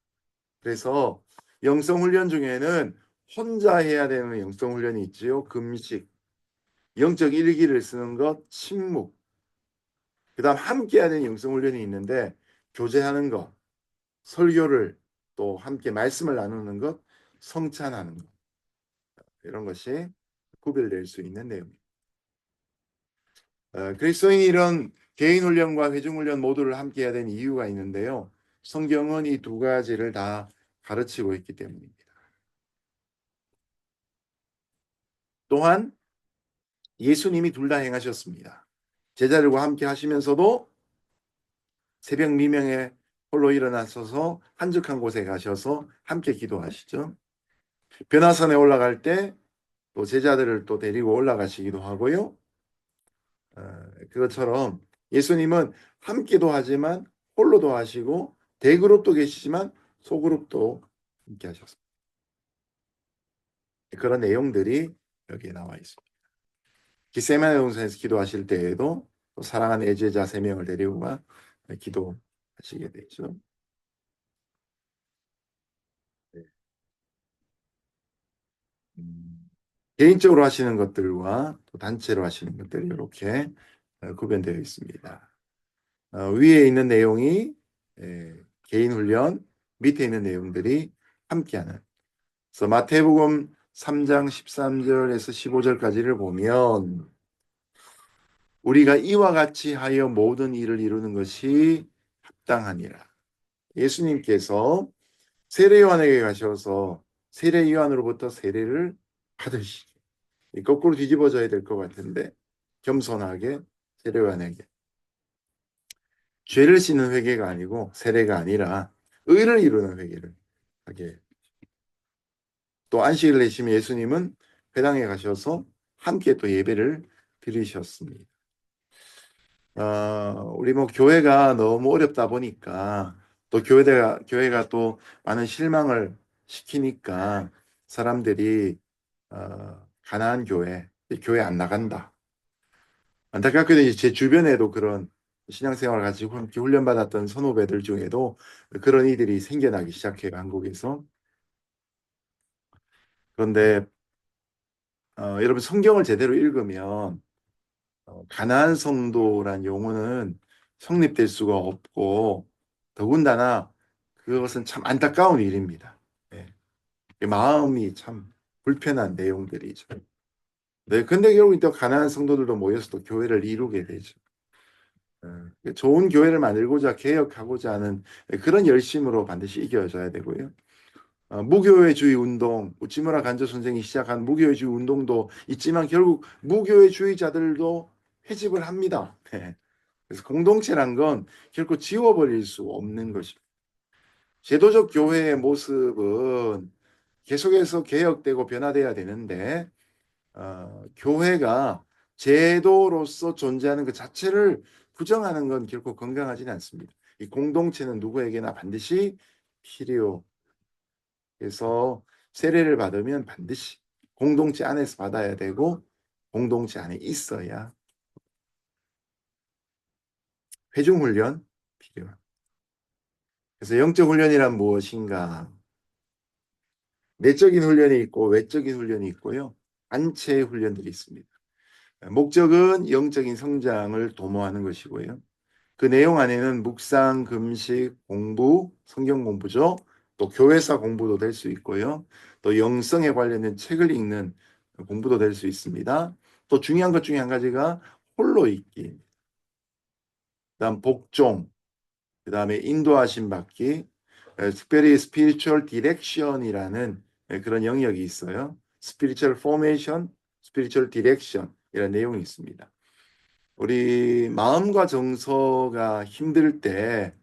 그래서 영성훈련 중에는 혼자 해야 되는 영성훈련이 있지요. 금식, 영적 일기를 쓰는 것, 침묵, 그 다음 함께 해야 되는 영성훈련이 있는데 교제하는 것, 설교를 또 함께 말씀을 나누는 것, 성찬하는 것 이런 것이 구별될 수 있는 내용입니다. 그리스도인이 이런 개인 훈련과 회중 훈련 모두를 함께 해야 되는 이유가 있는데요. 성경은 이 두 가지를 다 가르치고 있기 때문입니다. 또한 예수님이 둘 다 행하셨습니다. 제자들과 함께 하시면서도 새벽 미명에 홀로 일어나셔서 한적한 곳에 가셔서 함께 기도하시죠. 변화산에 올라갈 때 또 제자들을 또 데리고 올라가시기도 하고요. 그것처럼 예수님은 함께도 하지만 홀로도 하시고 대그룹도 계시지만 소그룹도 함께 하셨습니다. 그런 내용들이 여기에 나와 있습니다. 겟세마네 동산에서 기도하실 때에도 또 사랑하는 애제자 3명을 데리고 가 기도하시게 되죠. 네. 개인적으로 하시는 것들과 또 단체로 하시는 것들이 이렇게 구별되어 있습니다. 위에 있는 내용이 개인 훈련, 밑에 있는 내용들이 함께하는. 그래서 마태복음 3장 13절에서 15절까지를 보면 우리가 이와 같이 하여 모든 일을 이루는 것이 합당하니라. 예수님께서 세례요한에게 가셔서 세례요한으로부터 세례를 받으시죠. 거꾸로 뒤집어져야 될 것 같은데 겸손하게 세례요한에게 죄를 씻는 회개가 아니고 세례가 아니라 의를 이루는 회개를 하게. 또 안식일 내시면 예수님은 회당에 가셔서 함께 또 예배를 드리셨습니다. 우리 뭐 교회가 너무 어렵다 보니까 또 교회가 또 많은 실망을 시키니까 사람들이 가난한 교회 안 나간다. 안타깝게도 이제 제 주변에도 그런 신앙생활을 가지고 함께 훈련받았던 선후배들 중에도 그런 이들이 생겨나기 시작해요, 한국에서. 그런데 여러분 성경을 제대로 읽으면 가나안 성도란 용어는 성립될 수가 없고 더군다나 그것은 참 안타까운 일입니다. 예. 마음이 참 불편한 내용들이죠. 네, 근데 결국 또 가나안 성도들도 모여서 또 교회를 이루게 되죠. 좋은 교회를 만들고자 개혁하고자 하는 그런 열심으로 반드시 이겨져야 되고요. 무교회주의 운동, 우치무라 간조 선생이 시작한 무교회주의 운동도 있지만 결국 무교회주의자들도 회집을 합니다. 네. 그래서 공동체란 건 결코 지워버릴 수 없는 것입니다. 제도적 교회의 모습은 계속해서 개혁되고 변화돼야 되는데 교회가 제도로서 존재하는 그 자체를 부정하는 건 결코 건강하지는 않습니다. 이 공동체는 누구에게나 반드시 필요. 그래서 세례를 받으면 반드시 공동체 안에서 받아야 되고 공동체 안에 있어야 회중훈련 필요합니다. 그래서 영적 훈련이란 무엇인가? 내적인 훈련이 있고 외적인 훈련이 있고요. 단체 훈련들이 있습니다. 목적은 영적인 성장을 도모하는 것이고요. 그 내용 안에는 묵상, 금식, 공부, 성경 공부죠. 또 교회사 공부도 될 수 있고요. 또 영성에 관련된 책을 읽는 공부도 될 수 있습니다. 또 중요한 것 중에 한 가지가 홀로 읽기, 그다음 복종, 그다음에 인도하심 받기, 특별히 스피리추얼 디렉션이라는 그런 영역이 있어요. 스피리추얼 포메이션, 스피리추얼 디렉션이라는 내용이 있습니다. 우리 마음과 정서가 힘들 때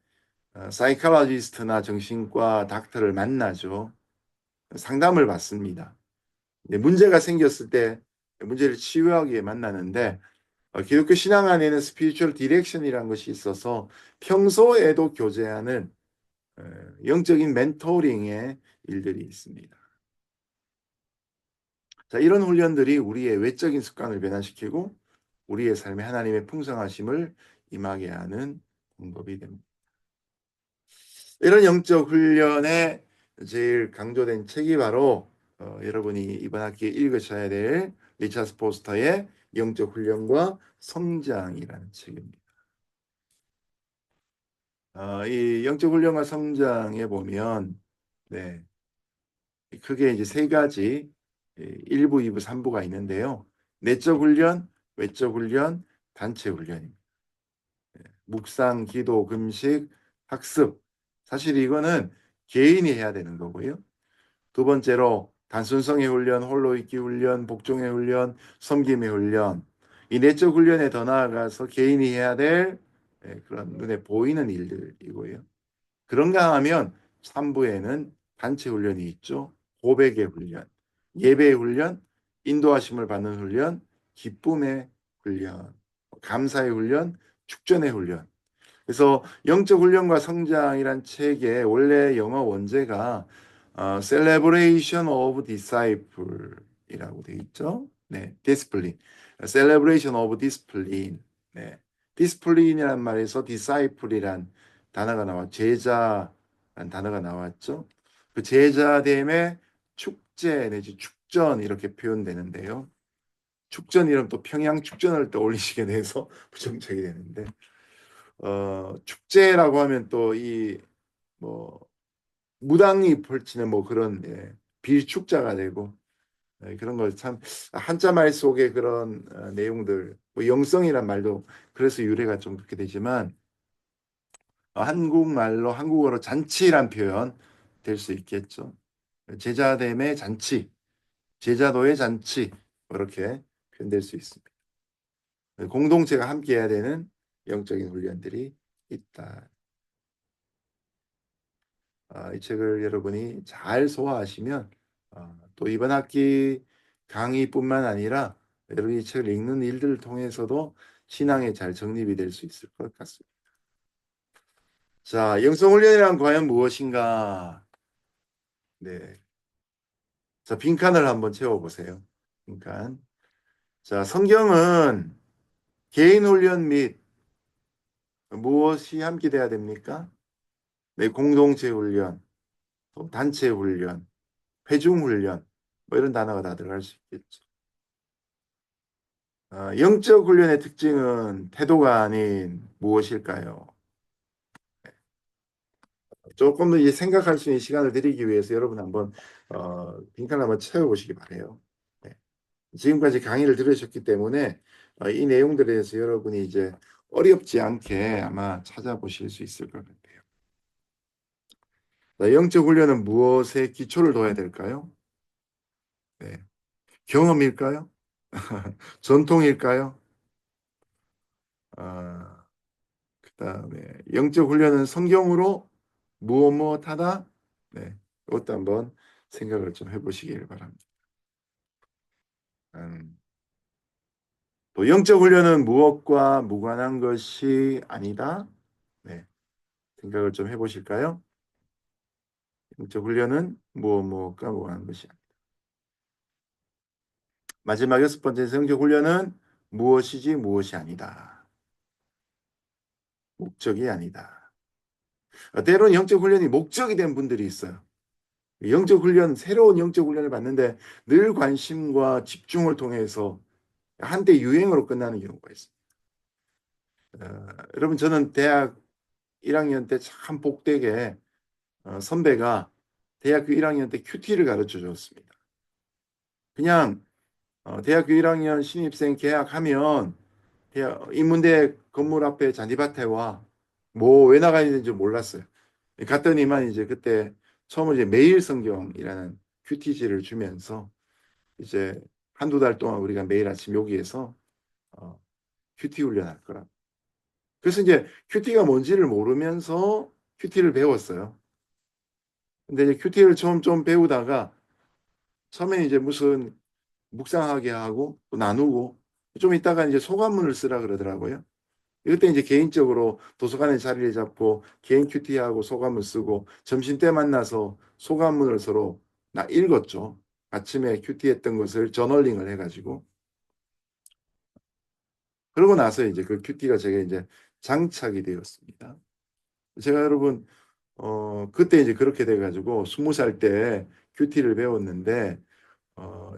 사이칼로지스트나 정신과 닥터를 만나죠. 상담을 받습니다. 문제가 생겼을 때 문제를 치유하기 위해 만나는데 기독교 신앙 안에는 스피리추얼 디렉션이라는 것이 있어서 평소에도 교제하는 영적인 멘토링의 일들이 있습니다. 자, 이런 훈련들이 우리의 외적인 습관을 변화시키고 우리의 삶에 하나님의 풍성하심을 임하게 하는 방법이 됩니다. 이런 영적 훈련에 제일 강조된 책이 바로 여러분이 이번 학기에 읽으셔야 될 리차드 포스터의 영적 훈련과 성장이라는 책입니다. 이 영적 훈련과 성장에 보면 네, 크게 이제 세 가지 1부, 2부, 3부가 있는데요. 내적 훈련, 외적 훈련, 단체 훈련입니다. 묵상, 기도, 금식, 학습. 사실 이거는 개인이 해야 되는 거고요. 두 번째로 단순성의 훈련, 홀로 있기 훈련, 복종의 훈련, 섬김의 훈련. 이 내적 훈련에 더 나아가서 개인이 해야 될 그런 눈에 보이는 일들이고요. 그런가 하면 3부에는 단체 훈련이 있죠. 고백의 훈련, 예배의 훈련, 인도하심을 받는 훈련, 기쁨의 훈련, 감사의 훈련, 축전의 훈련. 그래서 영적 훈련과 성장이란 책의 원래 영어 원제가 Celebration of Disciple이라고 돼 있죠. 네, Discipline. Celebration of Discipline. 네, Discipline이란 말에서 Disciple이란 단어가 나와 제자란 단어가 나왔죠. 그 제자됨의 축제 내지 축전 이렇게 표현되는데요. 축전 이름 또 평양 축전을 떠올리시게 돼서 부정책이 되는데 축제라고 하면 또 이 뭐 무당이 펼치는 뭐 그런 빌축자가 되고 그런 걸 참 한자 말 속에 그런 내용들 뭐 영성이란 말도 그래서 유래가 좀 그렇게 되지만 한국말로 한국어로 잔치란 표현 될 수 있겠죠. 제자됨의 잔치, 제자도의 잔치 이렇게 표현될 수 있습니다. 공동체가 함께 해야 되는 영적인 훈련들이 있다. 이 책을 여러분이 잘 소화하시면 또 이번 학기 강의뿐만 아니라 여러분이 이 책을 읽는 일들을 통해서도 신앙에 잘 정립이 될 수 있을 것 같습니다. 자, 영성훈련이란 과연 무엇인가? 네. 자, 빈칸을 한번 채워보세요. 빈칸. 자, 성경은 개인 훈련 및 무엇이 함께 돼야 됩니까? 네, 공동체 훈련, 또 단체 훈련, 회중 훈련, 뭐 이런 단어가 다 들어갈 수 있겠죠. 영적 훈련의 특징은 태도가 아닌 무엇일까요? 조금 더 이제 생각할 수 있는 시간을 드리기 위해서 여러분 한번 빈칸 한번 채워보시기 바래요. 네. 지금까지 강의를 들으셨기 때문에 이 내용들에 대해서 여러분이 이제 어렵지 않게 아마 찾아보실 수 있을 것 같아요. 영적 훈련은 무엇에 기초를 둬야 될까요? 네. 경험일까요? 전통일까요? 아, 그다음에 영적 훈련은 성경으로 무엇 무엇 하다. 네, 이것도 한번 생각을 좀 해보시길 바랍니다. 음, 또 영적 훈련은 무엇과 무관한 것이 아니다. 네, 생각을 좀 해보실까요? 영적 훈련은 무엇 무엇과 무관한 것이 아니다. 마지막 6번째 영적 훈련은 무엇이지 무엇이 아니다. 목적이 아니다. 때로는 영적 훈련이 목적이 된 분들이 있어요. 영적 훈련, 새로운 영적 훈련을 받는데 늘 관심과 집중을 통해서 한때 유행으로 끝나는 경우가 있습니다. 여러분, 저는 대학 1학년 때 참 복되게 선배가 대학교 1학년 때 큐티를 가르쳐 줬습니다. 그냥 대학교 1학년 신입생 계약하면 인문대 건물 앞에 잔디밭에와 뭐 왜 나가야 되는지 몰랐어요. 갔더니만 이제 그때 처음으로 이제 매일 성경이라는 큐티지를 주면서 이제 한두 달 동안 우리가 매일 아침 여기에서 어, 큐티 훈련할 거라. 그래서 이제 큐티가 뭔지를 모르면서 큐티를 배웠어요. 근데 이제 큐티를 처음 좀 배우다가 처음에 이제 무슨 묵상하게 하고 또 나누고 좀 있다가 이제 소감문을 쓰라 그러더라고요. 이때 이제 개인적으로 도서관에 자리를 잡고 개인 큐티하고 소감을 쓰고 점심 때 만나서 소감문을 서로 나 읽었죠. 아침에 큐티했던 것을 저널링을 해가지고 그러고 나서 이제 그 큐티가 제가 이제 장착이 되었습니다. 제가 여러분 그때 이제 그렇게 돼가지고 20살 때 큐티를 배웠는데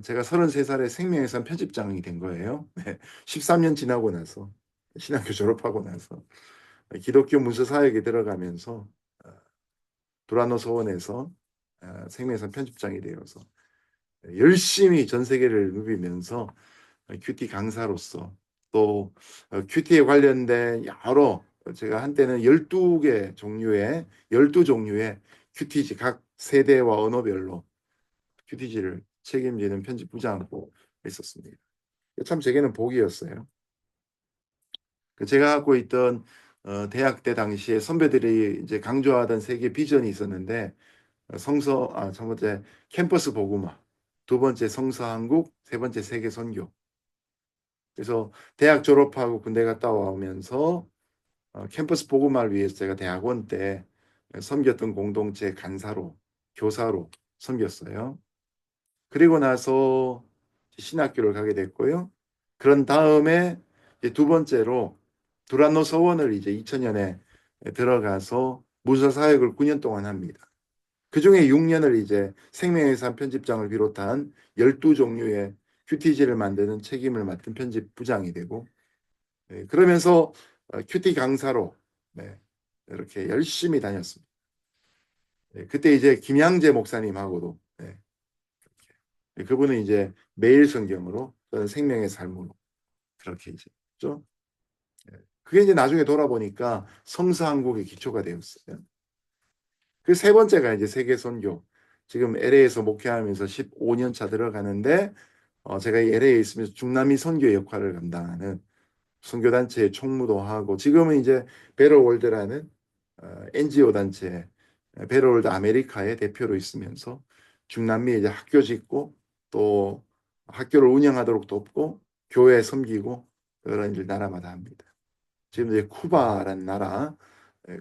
제가 33살에 생명의산 편집장이 된 거예요. 네, 13년 지나고 나서 신학교 졸업하고 나서 기독교 문서 사역에 들어가면서 어, 두라노 서원에서 생명의산 편집장이 되어서 열심히 전 세계를 누비면서 큐티 강사로서 또 큐티에 관련된 여러 제가 한때는 12개 종류의 12종류의 큐티지 각 세대와 언어별로 큐티지를 책임지는 편집부장으로 있었습니다. 참 제게는 복이었어요. 제가 갖고 있던 대학 때 당시에 선배들이 이제 강조하던 세계 비전이 있었는데 첫 번째 캠퍼스 복음화, 두 번째 성서한국, 세 번째 세계 선교. 그래서 대학 졸업하고 군대 갔다 오면서 캠퍼스 복음화를 위해서 제가 대학원 때 섬겼던 공동체 간사로, 교사로 섬겼어요. 그리고 나서 신학교를 가게 됐고요. 그런 다음에 이제 두 번째로 두란노 서원을 이제 2000년에 들어가서 문서 사역을 9년 동안 합니다. 그 중에 6년을 이제 생명의 삶 편집장을 비롯한 12종류의 큐티지를 만드는 책임을 맡은 편집부장이 되고 그러면서 큐티 강사로 네, 이렇게 열심히 다녔습니다. 그때 이제 김양재 목사님하고도 그분은 이제 매일 성경으로 저는 생명의 삶으로 그렇게 이제 죠. 그게 이제 나중에 돌아보니까 성서한국의 기초가 되었어요. 그 세 번째가 이제 세계 선교. 지금 LA에서 목회하면서 15년 차 들어가는데 제가 LA에 있으면서 중남미 선교 역할을 감당하는 선교단체의 총무도 하고 지금은 이제 베러월드라는 NGO 단체 베러월드 아메리카의 대표로 있으면서 중남미에 이제 학교 짓고 또 학교를 운영하도록 돕고 교회 섬기고 그런 일 나라마다 합니다. 지금 이제 쿠바라는 나라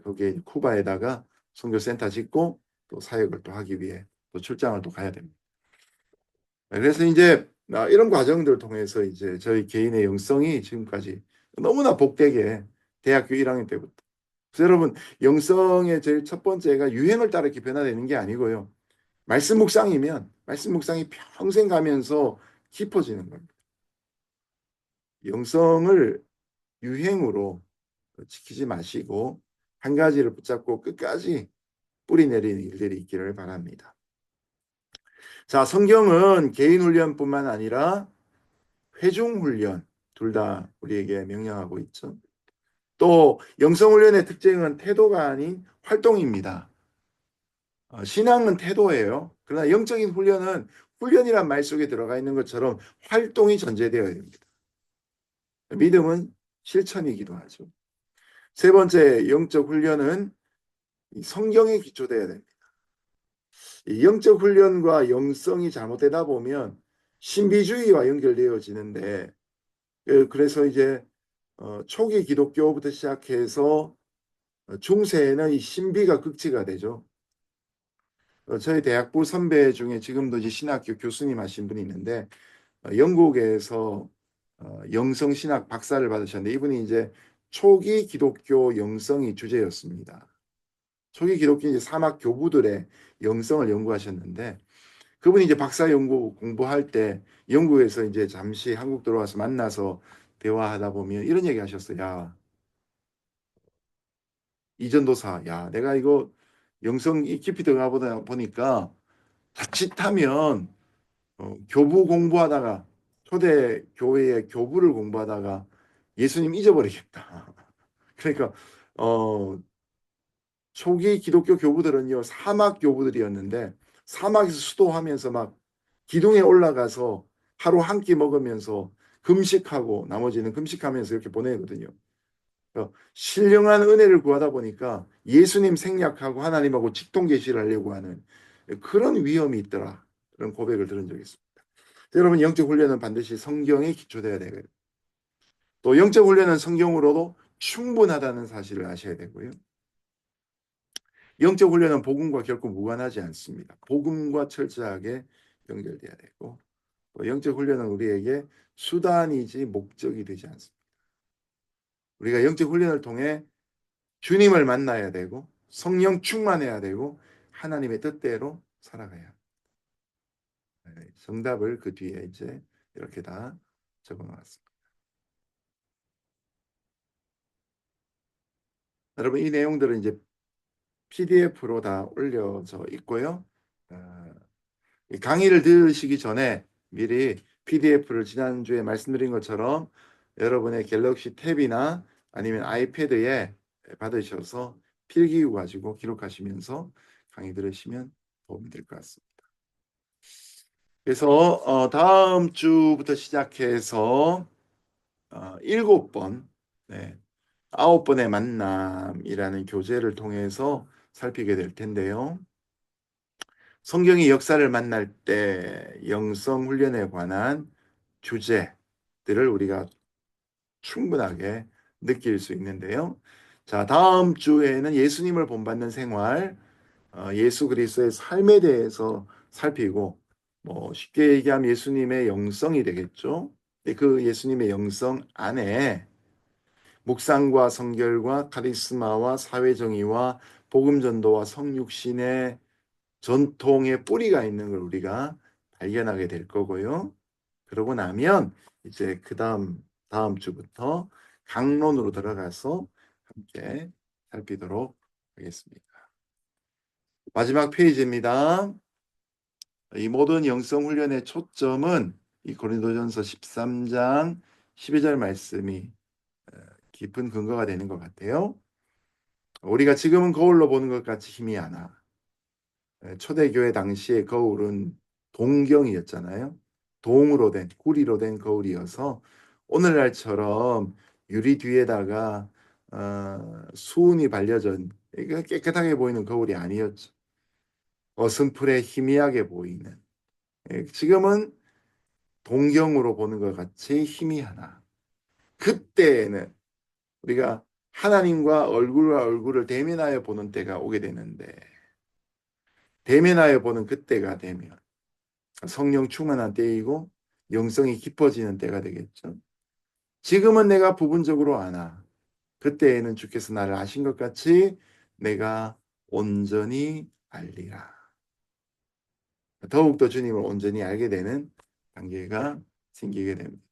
거기에 쿠바에다가 선교센터 짓고 또 사역을 또 하기 위해 또 출장을 또 가야 됩니다. 그래서 이제 이런 과정들을 통해서 이제 저희 개인의 영성이 지금까지 너무나 복되게 대학교 1학년 때부터. 그래서 여러분, 영성의 제일 첫 번째가 유행을 따라 이렇게 변화되는 게 아니고요. 말씀 묵상이면 말씀 묵상이 평생 가면서 깊어지는 겁니다. 영성을 유행으로 지키지 마시고 한 가지를 붙잡고 끝까지 뿌리 내리는 일들이 있기를 바랍니다. 자, 성경은 개인 훈련뿐만 아니라 회중 훈련 둘 다 우리에게 명령하고 있죠. 또 영성 훈련의 특징은 태도가 아닌 활동입니다. 신앙은 태도예요. 그러나 영적인 훈련은 훈련이란 말 속에 들어가 있는 것처럼 활동이 전제되어야 됩니다. 믿음은 실천이기도 하죠. 세 번째 영적 훈련은 성경에 기초되어야 됩니다. 영적 훈련과 영성이 잘못되다 보면 신비주의와 연결되어지는데 그래서 이제 초기 기독교부터 시작해서 중세에는 이 신비가 극치가 되죠. 저희 대학부 선배 중에 지금도 이제 신학교 교수님 하신 분이 있는데 영국에서 영성신학 박사를 받으셨는데 이분이 이제 초기 기독교 영성이 주제였습니다. 초기 기독교 이제 사막 교부들의 영성을 연구하셨는데 그분이 이제 박사 연구 공부할 때 영국에서 이제 잠시 한국 들어와서 만나서 대화하다 보면 이런 얘기 하셨어요. 야, 이전도사, 야, 내가 이거 영성 깊이 들어가 보다 보니까 자칫하면 교부 공부하다가 초대 교회의 교부를 공부하다가 예수님 잊어버리겠다. 그러니까 어, 초기 기독교 교부들은요 사막 교부들이었는데 사막에서 수도하면서 막 기둥에 올라가서 하루 한 끼 먹으면서 금식하고 나머지는 금식하면서 이렇게 보내거든요. 신령한 은혜를 구하다 보니까 예수님 생략하고 하나님하고 직통계시를 하려고 하는 그런 위험이 있더라. 그런 고백을 들은 적이 있습니다. 여러분 영적 훈련은 반드시 성경에 기초돼야 되고요. 또 영적 훈련은 성경으로도 충분하다는 사실을 아셔야 되고요. 영적 훈련은 복음과 결코 무관하지 않습니다. 복음과 철저하게 연결돼야 되고 또 영적 훈련은 우리에게 수단이지 목적이 되지 않습니다. 우리가 영적 훈련을 통해 주님을 만나야 되고 성령 충만해야 되고 하나님의 뜻대로 살아가야 합니다. 정답을 그 뒤에 이제 이렇게 다 적어놨습니다. 여러분 이 내용들은 이제 PDF로 다 올려져 있고요. 어, 이 강의를 들으시기 전에 미리 PDF를 지난주에 말씀드린 것처럼 여러분의 갤럭시 탭이나 아니면 아이패드에 받으셔서 필기구 가지고 기록하시면서 강의 들으시면 도움이 될 것 같습니다. 그래서 다음 주부터 시작해서 7번, 네, 9번의 만남이라는 교재를 통해서 살피게 될 텐데요. 성경이 역사를 만날 때 영성 훈련에 관한 주제들을 우리가 충분하게 느낄 수 있는데요. 자, 다음 주에는 예수님을 본받는 생활, 예수 그리스도의 삶에 대해서 살피고, 뭐 쉽게 얘기하면 예수님의 영성이 되겠죠. 근데 그 예수님의 영성 안에 묵상과 성결과 카리스마와 사회정의와 복음전도와 성육신의 전통의 뿌리가 있는 걸 우리가 발견하게 될 거고요. 그러고 나면 이제 다음 주부터 강론으로 들어가서 함께 살피도록 하겠습니다. 마지막 페이지입니다. 이 모든 영성 훈련의 초점은 이 고린도전서 13장 12절 말씀이 깊은 근거가 되는 것 같아요. 우리가 지금은 거울로 보는 것 같이 힘이 안 나. 초대교회 당시의 거울은 동경이었잖아요. 동으로 된, 구리로 된 거울이어서 오늘날처럼 유리 뒤에다가 수은이 발려진 깨끗하게 보이는 거울이 아니었죠. 어슴풀에 희미하게 보이는. 지금은 동경으로 보는 것 같이 희미하나. 그때에는 우리가 하나님과 얼굴과 얼굴을 대면하여 보는 때가 오게 되는데 대면하여 보는 그때가 되면 성령 충만한 때이고 영성이 깊어지는 때가 되겠죠. 지금은 내가 부분적으로 아나. 그때에는 주께서 나를 아신 것 같이 내가 온전히 알리라. 더욱더 주님을 온전히 알게 되는 단계가 생기게 됩니다.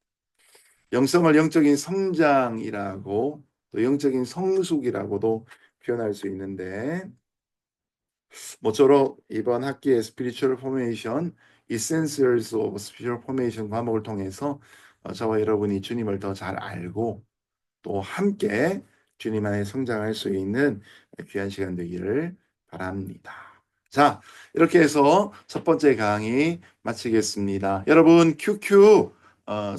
영성을 영적인 성장이라고 또 영적인 성숙이라고도 표현할 수 있는데 모쪼록 이번 학기의 Spiritual Formation, Essentials of Spiritual Formation 과목을 통해서 저와 여러분이 주님을 더 잘 알고 또 함께 주님 안에 성장할 수 있는 귀한 시간 되기를 바랍니다. 자, 이렇게 해서 첫 번째 강의 마치겠습니다. 여러분 QQ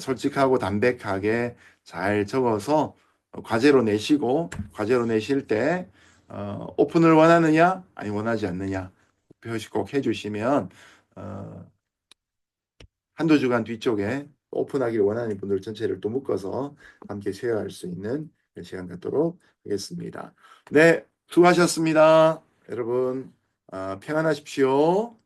솔직하고 담백하게 잘 적어서 과제로 내시고 과제로 내실 때 오픈을 원하느냐 아니 원하지 않느냐 표시 꼭 해주시면 한두 주간 뒤쪽에 오픈하기를 원하는 분들 전체를 또 묶어서 함께 쉐어할 수 있는 시간 갖도록 하겠습니다. 네, 수고하셨습니다. 여러분 평안하십시오.